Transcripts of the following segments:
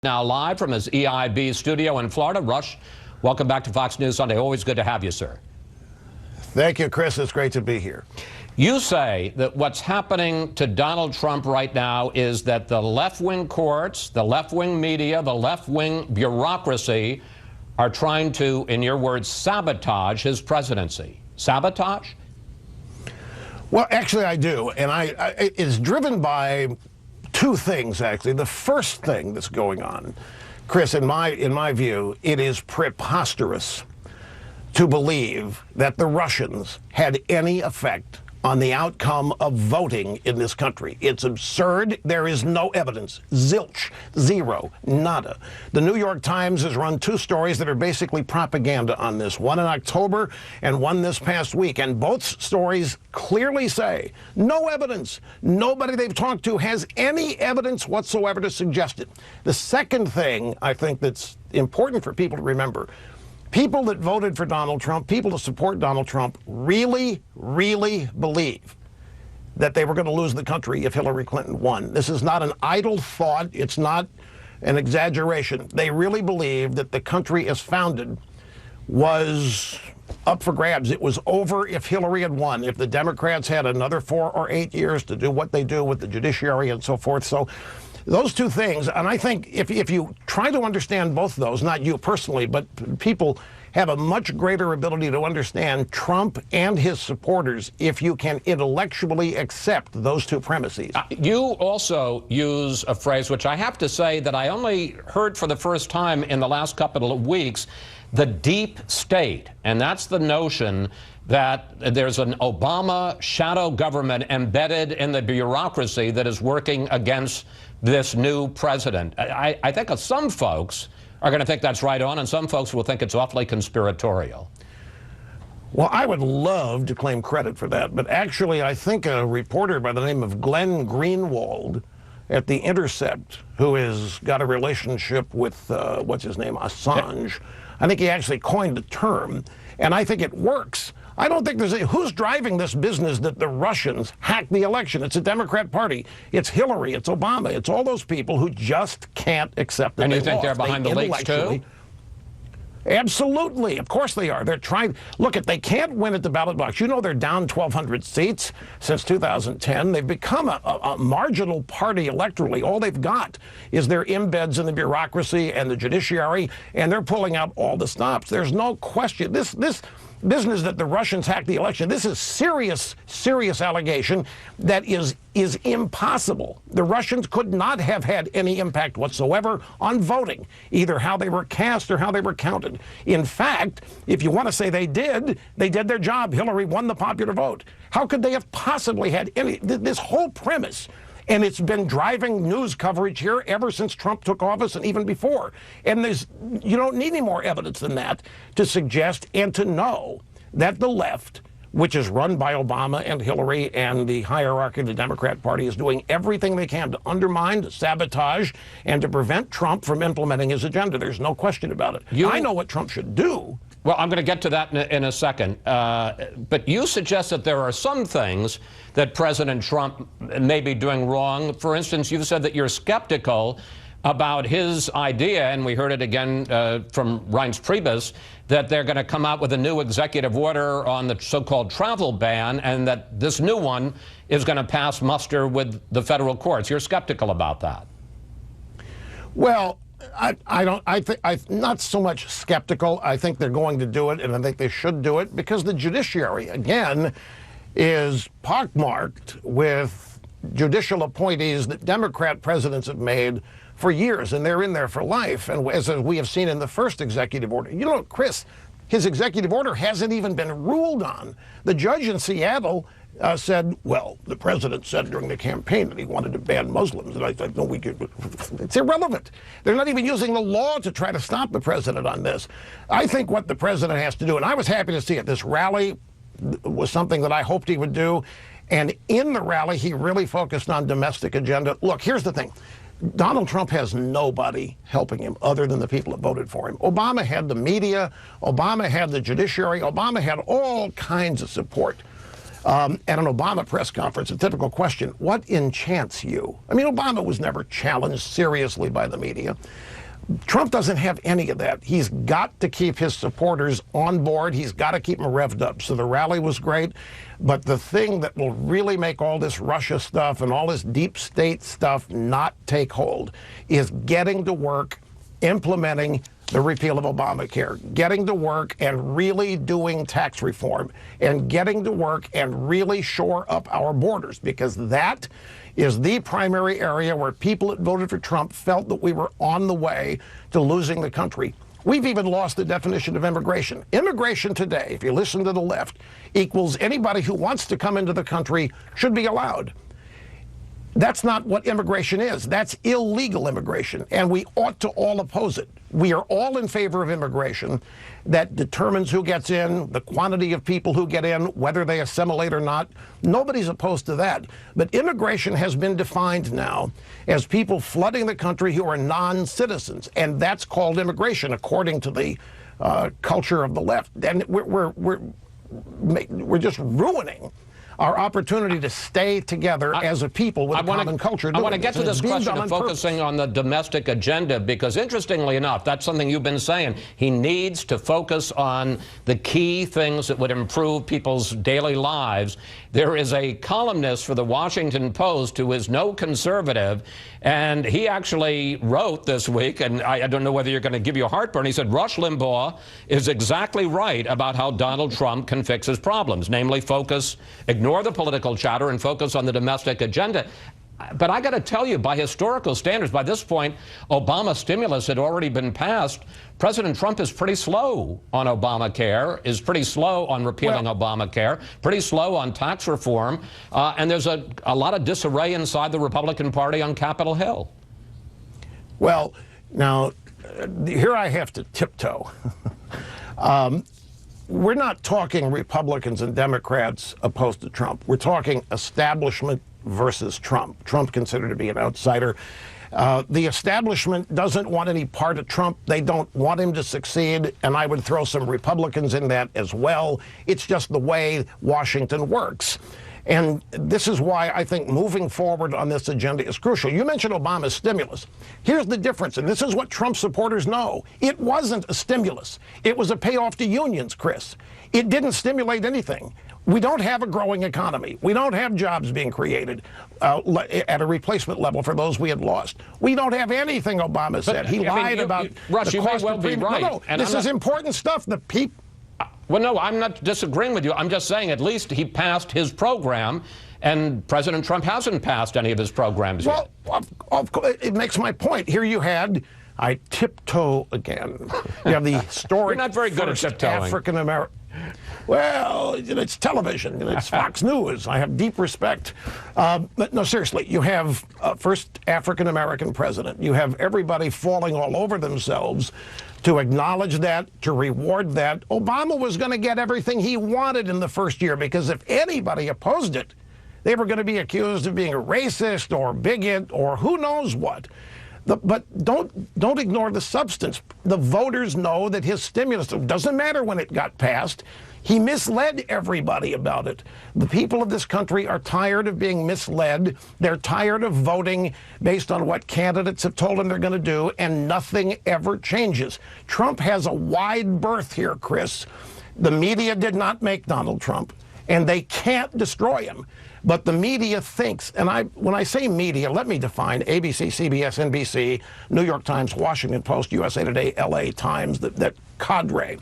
Now live from his EIB studio in Florida. Rush, welcome back to Fox News Sunday. Always good to have you, sir. Thank you, Chris. It's great to be here. You say that what's happening to Donald Trump right now is that the left-wing courts, the left-wing media, the left-wing bureaucracy are trying to, in your words, sabotage his presidency. Sabotage? Well, actually, I do. And it's driven by two things, actually. The first thing that's going on, Chris, in my view, it is preposterous to believe that the Russians had any effect on the outcome of voting in this country. It's absurd. There is no evidence. Zilch. Zero. Nada. The New York Times has run two stories that are basically propaganda on this, one in October and one this past week, and both stories clearly say no evidence. Nobody they've talked to has any evidence whatsoever to suggest it. The second thing I think that's important for people to remember, people that voted for Donald Trump, people that support Donald Trump, really, really believe that they were going to lose the country if Hillary Clinton won. This is not an idle thought. It's not an exaggeration. They really believe that the country as founded was up for grabs. It was over if Hillary had won, if the Democrats had another 4 or 8 years to do what they do with the judiciary and so forth. So those two things, and I think if you try to understand both of those, not you personally, but people have a much greater ability to understand Trump and his supporters if you can intellectually accept those two premises. You also use a phrase which I have to say that I only heard for the first time in the last couple of weeks, the deep state. And that's the notion that there's an Obama shadow government embedded in the bureaucracy that is working against this new president. I think some folks are going to think that's right on, and some folks will think it's awfully conspiratorial. Well, I would love to claim credit for that, but actually I think a reporter by the name of Glenn Greenwald at The Intercept, who has got a relationship with, what's his name, Assange, I think he actually coined the term, and I think it works. I don't think there's who's driving this business that the Russians hacked the election. It's a Democrat party. It's Hillary. It's Obama. It's all those people who just can't accept that. And you think they're behind the leaks too? Absolutely. Of course they are. They're trying. Look, if they can't win at the ballot box, you know they're down 1,200 seats since 2010. They've become a marginal party electorally. All they've got is their embeds in the bureaucracy and the judiciary, and they're pulling out all the stops. There's no question. This business that the Russians hacked the election, this is serious allegation that is impossible. The Russians could not have had any impact whatsoever on voting, either how they were cast or how they were counted. In fact, if you want to say they did their job. Hillary won the popular vote. How could they have possibly had this whole premise? And it's been driving news coverage here ever since Trump took office and even before. And you don't need any more evidence than that to suggest and to know that the left, which is run by Obama and Hillary and the hierarchy of the Democrat Party, is doing everything they can to undermine, to sabotage, and to prevent Trump from implementing his agenda. There's no question about it. I know what Trump should do. Well, I'm going to get to that in a second. But you suggest that there are some things that President Trump may be doing wrong. For instance, you've said that you're skeptical about his idea, and we heard it again from Reince Priebus, that they're going to come out with a new executive order on the so-called travel ban, and that this new one is going to pass muster with the federal courts. You're skeptical about that. Well, I'm not so much skeptical. I think they're going to do it, and I think they should do it, because the judiciary, again, is pockmarked with judicial appointees that Democrat presidents have made for years, and they're in there for life. And as we have seen in the first executive order, you know, Chris, his executive order hasn't even been ruled on. The judge in Seattle said, well, the president said during the campaign that he wanted to ban Muslims. And I thought, no, it's irrelevant. They're not even using the law to try to stop the president on this. I think what the president has to do, and I was happy to see it, this rally was something that I hoped he would do. And in the rally, he really focused on domestic agenda. Look, here's the thing. Donald Trump has nobody helping him other than the people that voted for him. Obama had the media. Obama had the judiciary. Obama had all kinds of support. At an Obama press conference, a typical question, what enchants you? I mean, Obama was never challenged seriously by the media. Trump doesn't have any of that. He's got to keep his supporters on board. He's got to keep them revved up. So the rally was great. But the thing that will really make all this Russia stuff and all this deep state stuff not take hold is getting to work implementing the repeal of Obamacare, getting to work and really doing tax reform, and getting to work and really shore up our borders, because that is the primary area where people that voted for Trump felt that we were on the way to losing the country. We've even lost the definition of immigration. Immigration today, if you listen to the left, equals anybody who wants to come into the country should be allowed. That's not what immigration is. That's illegal immigration, and we ought to all oppose it. We are all in favor of immigration that determines who gets in, the quantity of people who get in, whether they assimilate or not. Nobody's opposed to that. But immigration has been defined now as people flooding the country who are non-citizens, and that's called immigration according to the culture of the left. And we're just ruining our opportunity to stay together as a people with a common culture. I want to get to this question of focusing on the domestic agenda, because interestingly enough, that's something you've been saying. He needs to focus on the key things that would improve people's daily lives. There is a columnist for the Washington Post who is no conservative, and he actually wrote this week, and I don't know whether you're going to give you a heartburn. He said, Rush Limbaugh is exactly right about how Donald Trump can fix his problems, namely ignore the political chatter and focus on the domestic agenda. But I got to tell you, by historical standards, by this point, Obama stimulus had already been passed. President Trump is pretty slow on Obamacare, is pretty slow on repealing Obamacare, pretty slow on tax reform, and there's a lot of disarray inside the Republican Party on Capitol Hill. Well, now, here I have to tiptoe. We're not talking Republicans and Democrats opposed to Trump. We're talking establishment versus Trump. Trump considered to be an outsider. The establishment doesn't want any part of Trump. They don't want him to succeed, and I would throw some Republicans in that as well. It's just the way Washington works. And this is why I think moving forward on this agenda is crucial. You mentioned Obama's stimulus. Here's the difference, and this is what Trump supporters know. It wasn't a stimulus. It was a payoff to unions, Chris. It didn't stimulate anything. We don't have a growing economy. We don't have jobs being created at a replacement level for those we had lost. We don't have anything, Obama said. He lied about Rush, the you cost may well of be right. No, this is important stuff. The people. Well, no, I'm not disagreeing with you. I'm just saying at least he passed his program, and President Trump hasn't passed any of his programs yet. Well, of course, it makes my point. Here you had, I tiptoe again. You have the historic You're not very good at tiptoeing. African American. Well, it's television. It's Fox News. I have deep respect. But no, seriously, you have first African-American president. You have everybody falling all over themselves to acknowledge that, to reward that. Obama was going to get everything he wanted in the first year, because if anybody opposed it, they were going to be accused of being a racist or bigot or who knows what. But don't ignore the substance. The voters know that his stimulus, it doesn't matter when it got passed, he misled everybody about it. The people of this country are tired of being misled. They're tired of voting based on what candidates have told them they're going to do, and nothing ever changes. Trump has a wide berth here, Chris. The media did not make Donald Trump, and they can't destroy him. But the media thinks, and when I say media, let me define ABC, CBS, NBC, New York Times, Washington Post, USA Today, LA Times, that cadre.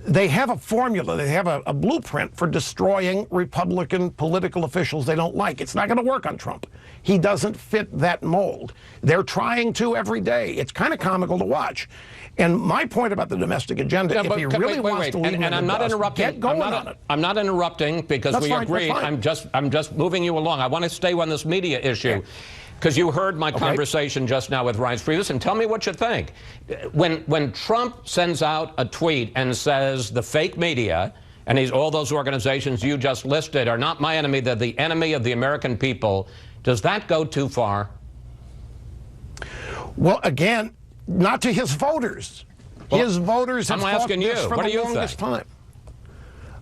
They have a formula, they have a blueprint for destroying Republican political officials they don't like. It's not going to work on Trump. He doesn't fit that mold. They're trying to every day. It's kind of comical to watch. And my point about the domestic agenda, if he really wants to leave and I'm not interrupting. Get going on it. I'm not interrupting because we agree. I'm just moving you along. I want to stay on this media issue. Because you heard my conversation just now with Reince Priebus, and tell me what you think. When Trump sends out a tweet and says the fake media, and all those organizations you just listed are not my enemy, they're the enemy of the American people, does that go too far? Well, again, not to his voters. His voters have fought this for the longest time.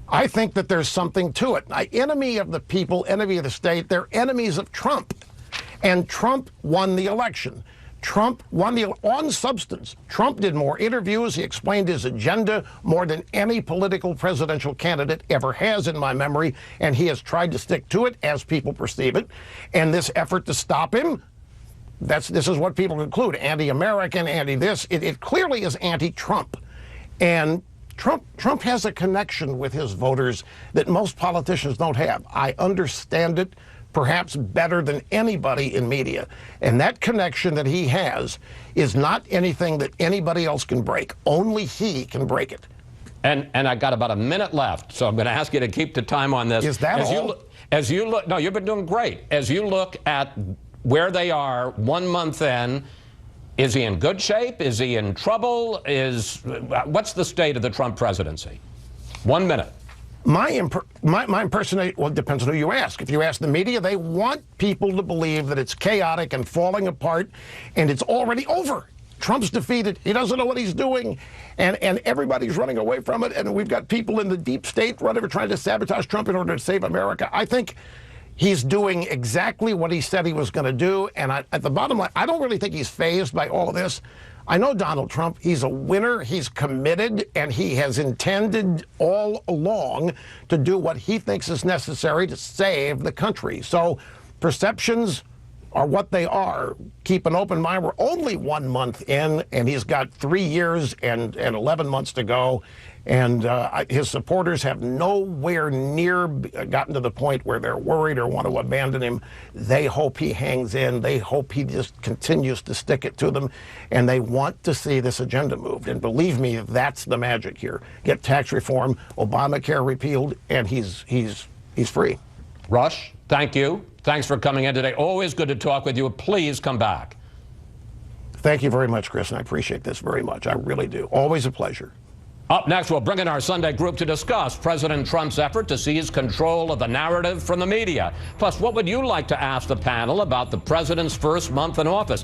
I think that there's something to it. Enemy of the people, enemy of the state, they're enemies of Trump. And Trump won the election. Trump won on substance. Trump did more interviews. He explained his agenda more than any political presidential candidate ever has in my memory. And he has tried to stick to it as people perceive it. And this effort to stop him, this is what people conclude. Anti-American, anti-this. It clearly is anti-Trump. And Trump has a connection with his voters that most politicians don't have. I understand it perhaps better than anybody in media. And that connection that he has is not anything that anybody else can break. Only he can break it. And I got about a minute left, so I'm going to ask you to keep the time on this. Is that all? As you look, no, you've been doing great. As you look at where they are 1 month in, is he in good shape? Is he in trouble? What's the state of the Trump presidency? 1 minute. My impersonation, well, it depends on who you ask. If you ask the media, they want people to believe that it's chaotic and falling apart, and it's already over. Trump's defeated. He doesn't know what he's doing, and everybody's running away from it, and we've got people in the deep state trying to sabotage Trump in order to save America. I think he's doing exactly what he said he was going to do, and at the bottom line, I don't really think he's fazed by all of this. I know Donald Trump. He's a winner. He's committed, and he has intended all along to do what he thinks is necessary to save the country. So perceptions are what they are. Keep an open mind. We're only 1 month in, and he's got 3 years and 11 months to go. And his supporters have nowhere near gotten to the point where they're worried or want to abandon him. They hope he hangs in. They hope he just continues to stick it to them. And they want to see this agenda moved. And believe me, that's the magic here. Get tax reform, Obamacare repealed, and he's free. Rush, thank you. Thanks for coming in today. Always good to talk with you. Please come back. Thank you very much, Chris, and I appreciate this very much. I really do. Always a pleasure. Up next, we'll bring in our Sunday group to discuss President Trump's effort to seize control of the narrative from the media. Plus, what would you like to ask the panel about the president's first month in office?